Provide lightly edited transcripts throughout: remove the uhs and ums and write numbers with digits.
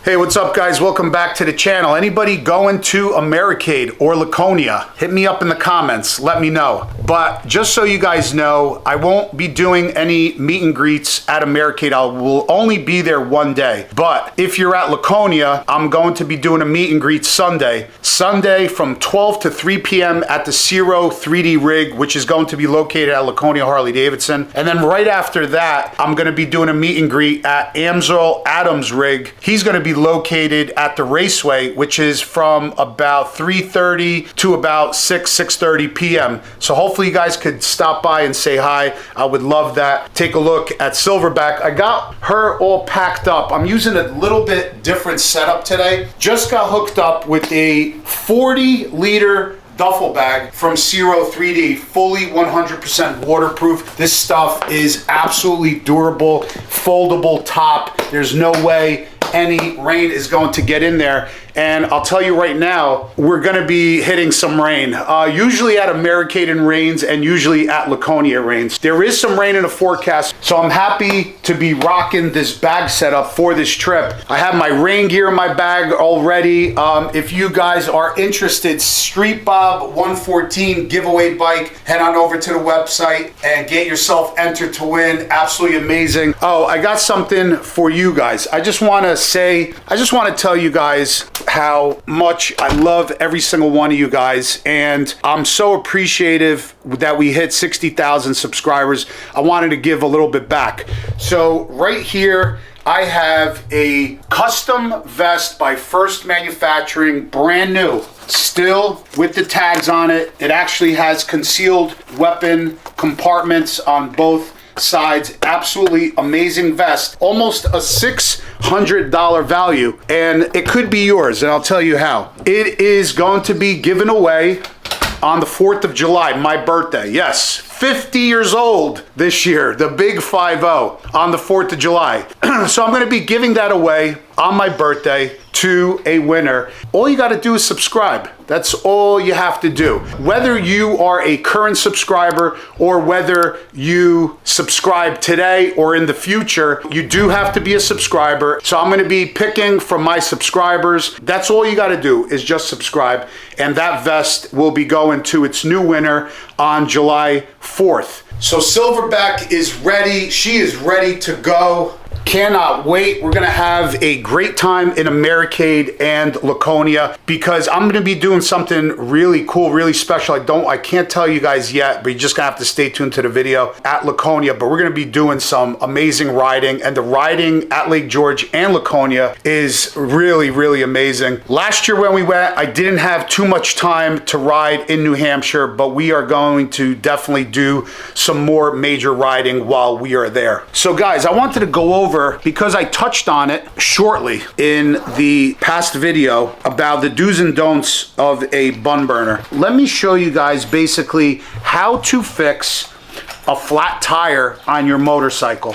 Hey, what's up guys? Welcome back to the channel. Anybody going to Americade or Laconia? Hit me up in the comments, let me know. But just so you guys know, I won't be doing any meet and greets at Americade. I will only be there one day. But if you're at Laconia, I'm going to be doing a meet and greet Sunday. Sunday from 12 to 3 p.m. at the Zero 3D rig, which is going to be located at Laconia Harley Davidson. And then right after that, I'm gonna be doing a meet and greet at Amsel Adams rig. He's gonna be located at the Raceway, which is from about 3:30 to about 6:30 p.m. So hopefully you guys could stop by and say hi. I would love that. Take a look at Silverback. I got her all packed up. I'm using a little bit different setup today. Just got hooked up with a 40-liter duffel bag from Zero 3D, fully 100% waterproof. This stuff is absolutely durable, foldable top. There's no way any rain is going to get in there. And I'll tell you right now, we're gonna be hitting some rain. Usually at Americade it rains, and usually at Laconia it rains. There is some rain in the forecast, so I'm happy to be rocking this bag setup for this trip. I have my rain gear in my bag already. If you guys are interested, Street Bob 114 giveaway bike, head on over to the website and get yourself entered to win. Absolutely amazing. Oh, I got something for you guys. I just want to tell you guys how much I love every single one of you guys, and I'm so appreciative that we hit 60,000 subscribers. I wanted to give a little bit back. So right here I have a custom vest by First Manufacturing, brand new, still with the tags on it. It actually has concealed weapon compartments on both sides. Absolutely amazing vest, almost a $600 value, and it could be yours, and I'll tell you how. It is going to be given away on the 4th of July, my birthday. Yes, 50 years old this year, the big 5-0 on the 4th of July. So I'm going to be giving that away on my birthday to a winner. All you got to do is subscribe. That's all you have to do. Whether you are a current subscriber or whether you subscribe today or in the future, you do have to be a subscriber. So I'm going to be picking from my subscribers. That's all you got to do is just subscribe, and that vest will be going to its new winner on July 4th. So Silverback is ready. She is ready to go. Cannot wait. We're gonna have a great time in Americade and Laconia, because I'm gonna be doing something really cool, really special. I can't tell you guys yet, but you're just gonna have to stay tuned to the video at Laconia. But we're gonna be doing some amazing riding, and the riding at Lake George and Laconia is really, really amazing. Last year when we went, I didn't have too much time to ride in New Hampshire, but we are going to definitely do some more major riding while we are there. So guys, I wanted to go over, because I touched on it shortly in the past video about the do's and don'ts of a bun burner. Let me show you guys basically how to fix a flat tire on your motorcycle.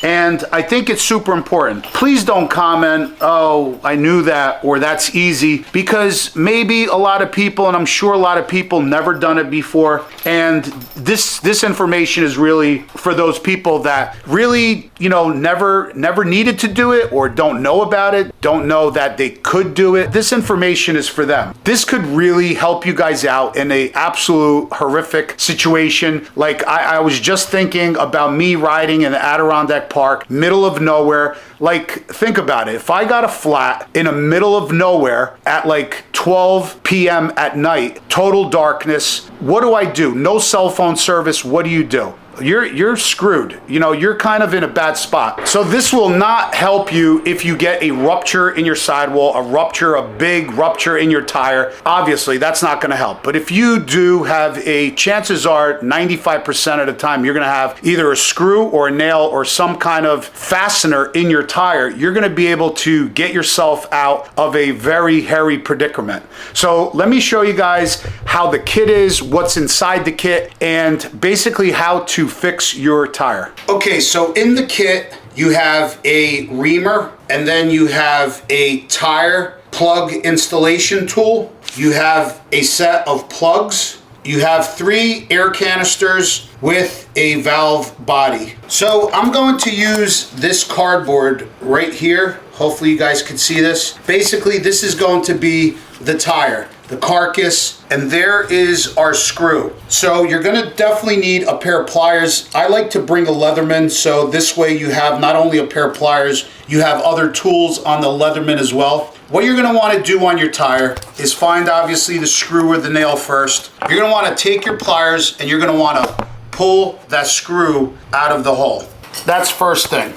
And I think it's super important. Please don't comment, oh, I knew that, or that's easy, because maybe a lot of people, and I'm sure a lot of people, never done it before. And this information is really for those people that really, you know, never needed to do it, or don't know about it, don't know that they could do it. This information is for them. This could really help you guys out in a absolute horrific situation. Like I was just thinking about me riding in the Adirondack Park, middle of nowhere. Like, think about it. If I got a flat in the middle of nowhere at like 12 p.m. at night, total darkness, what do? No cell phone service. What do? You're screwed. You know, you're kind of in a bad spot. So this will not help you if you get a rupture in your sidewall, a big rupture in your tire. Obviously, that's not gonna help. But if you do have chances are 95% of the time, you're gonna have either a screw or a nail or some kind of fastener in your tire. You're gonna be able to get yourself out of a very hairy predicament. So let me show you guys how the kit is, what's inside the kit, and basically how to fix your tire. Okay, so in the kit, you have a reamer, and then you have a tire plug installation tool. You have a set of plugs. You have 3 air canisters with a valve body. So I'm going to use this cardboard right here. Hopefully you guys can see this. Basically, this is going to be the tire, the carcass, and there is our screw. So you're gonna definitely need a pair of pliers. I like to bring a Leatherman, so this way you have not only a pair of pliers, you have other tools on the Leatherman as well. What you're gonna wanna do on your tire is find obviously the screw or the nail first. You're gonna wanna take your pliers and you're gonna wanna pull that screw out of the hole. That's first thing.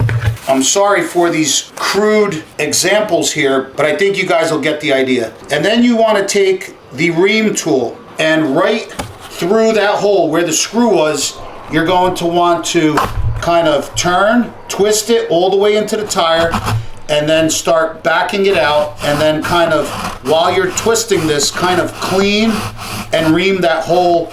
I'm sorry for these crude examples here, but I think you guys will get the idea. And then you want to take the ream tool and right through that hole where the screw was, you're going to want to kind of turn, twist it all the way into the tire, and then start backing it out, and then kind of, while you're twisting this, kind of clean and ream that hole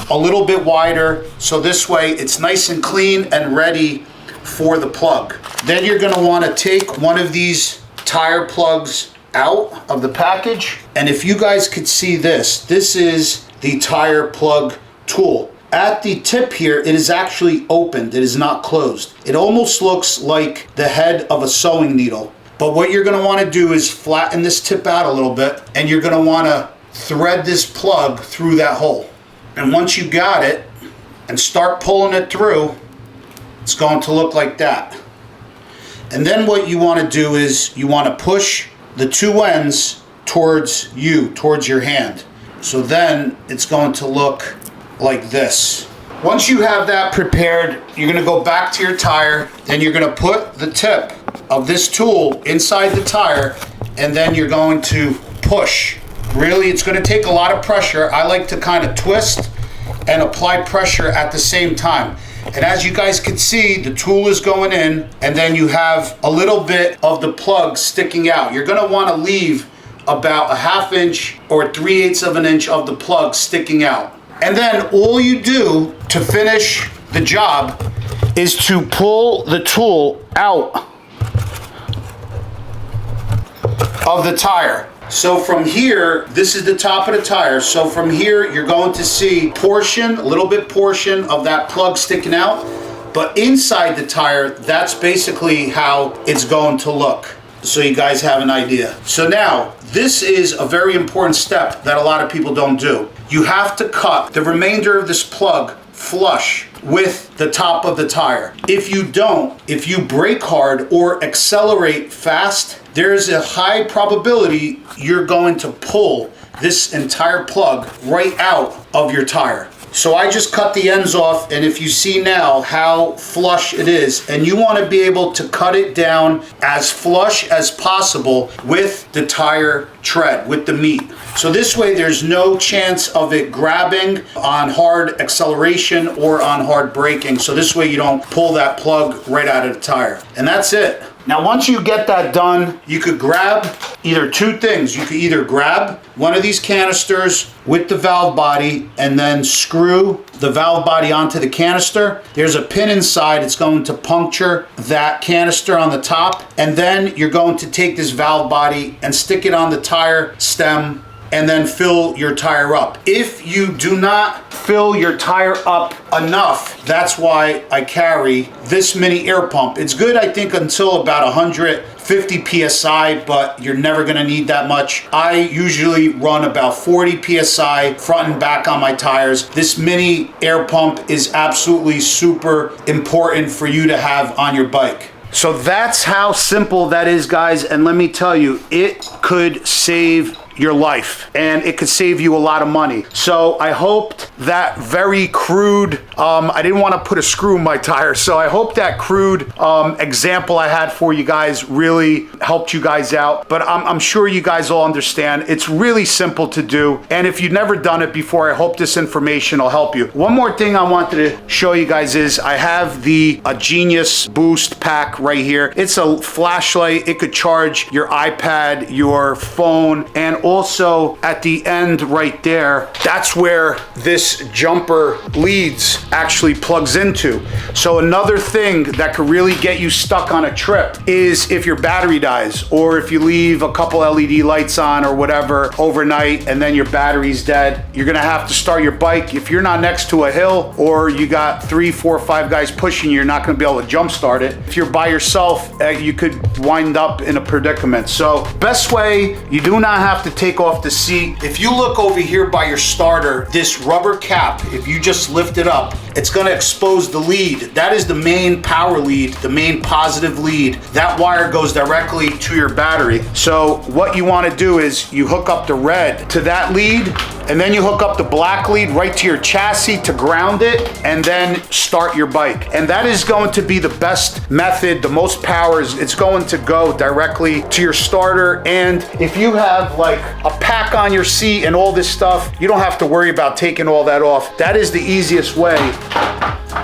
a little bit wider, so this way it's nice and clean and ready for the plug. Then you're gonna wanna take one of these tire plugs out of the package, and if you guys could see this, this is the tire plug tool. At the tip here, it is actually opened, it is not closed. It almost looks like the head of a sewing needle. But what you're gonna wanna do is flatten this tip out a little bit, and you're gonna wanna thread this plug through that hole. And once you got it, and start pulling it through, it's going to look like that. And then what you want to do is you want to push the two ends towards you, towards your hand. So then it's going to look like this. Once you have that prepared, you're going to go back to your tire, and you're going to put the tip of this tool inside the tire, and then you're going to push. Really, it's going to take a lot of pressure. I like to kind of twist and apply pressure at the same time. And as you guys can see, the tool is going in, and then you have a little bit of the plug sticking out. You're gonna wanna leave about a 1/2 inch or 3/8 of an inch of the plug sticking out. And then all you do to finish the job is to pull the tool out of the tire. So from here, this is the top of the tire. So from here, you're going to see a little bit portion of that plug sticking out. But inside the tire, that's basically how it's going to look. So you guys have an idea. So now, this is a very important step that a lot of people don't do. You have to cut the remainder of this plug flush with the top of the tire. If you don't, if you brake hard or accelerate fast, there's a high probability you're going to pull this entire plug right out of your tire. So I just cut the ends off, and if you see now how flush it is, and you want to be able to cut it down as flush as possible with the tire tread, with the meat. So this way there's no chance of it grabbing on hard acceleration or on hard braking. So this way you don't pull that plug right out of the tire. And that's it. Now once you get that done, you could grab either two things. You could either grab one of these canisters with the valve body and then screw the valve body onto the canister. There's a pin inside, it's going to puncture that canister on the top, and then you're going to take this valve body and stick it on the tire stem and then fill your tire up. If you do not fill your tire up enough, that's why I carry this mini air pump. It's good, I think, until about 150 PSI, but you're never gonna need that much. I usually run about 40 PSI front and back on my tires. This mini air pump is absolutely super important for you to have on your bike. So that's how simple that is, guys, and let me tell you, it could save your life, and it could save you a lot of money. So I hoped that very crude, I didn't want to put a screw in my tire, so I hope that crude example I had for you guys really helped you guys out. But I'm sure you guys all understand. It's really simple to do, and if you've never done it before, I hope this information will help you. One more thing I wanted to show you guys is I have the Genius Boost pack right here. It's a flashlight. It could charge your iPad, your phone, and also at the end right there, that's where this jumper leads actually plugs into. So another thing that could really get you stuck on a trip is if your battery dies, or if you leave a couple LED lights on or whatever overnight and then your battery's dead. You're gonna have to start your bike. If you're not next to a hill or you got 3, 4, 5 guys pushing you, you're not gonna be able to jump start it. If you're by yourself, you could wind up in a predicament. So best way, you do not have to take off the seat. If you look over here by your starter, this rubber cap, if you just lift it up, it's gonna expose the lead. That is the main power lead, the main positive lead. That wire goes directly to your battery. So what you wanna do is you hook up the red to that lead, and then you hook up the black lead right to your chassis to ground it, and then start your bike. And that is going to be the best method, the most power. It's going to go directly to your starter. And if you have like a pack on your seat and all this stuff, you don't have to worry about taking all that off. That is the easiest way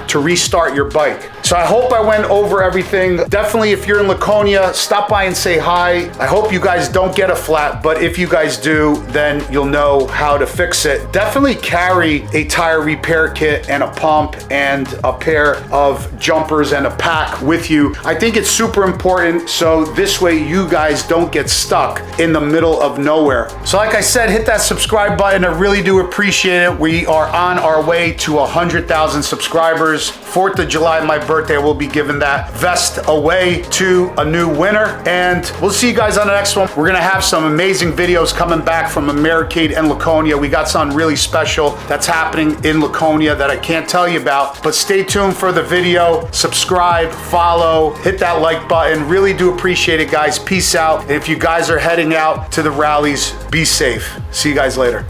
to restart your bike. So I hope I went over everything. Definitely, if you're in Laconia, stop by and say hi. I hope you guys don't get a flat, but if you guys do, then you'll know how to fix it. Definitely carry a tire repair kit and a pump and a pair of jumpers and a pack with you. I think it's super important, so this way you guys don't get stuck in the middle of nowhere. So like I said, hit that subscribe button. I really do appreciate it. We are on our way to 100,000 subscribers. 4th of July, my birthday, we'll be giving that vest away to a new winner. And we'll see you guys on the next one. We're gonna have some amazing videos coming back from Americade and Laconia. We got something really special that's happening in Laconia that I can't tell you about, but stay tuned for the video. Subscribe, follow, hit that like button. Really do appreciate it, guys. Peace out. And if you guys are heading out to the rallies, be safe. See you guys later.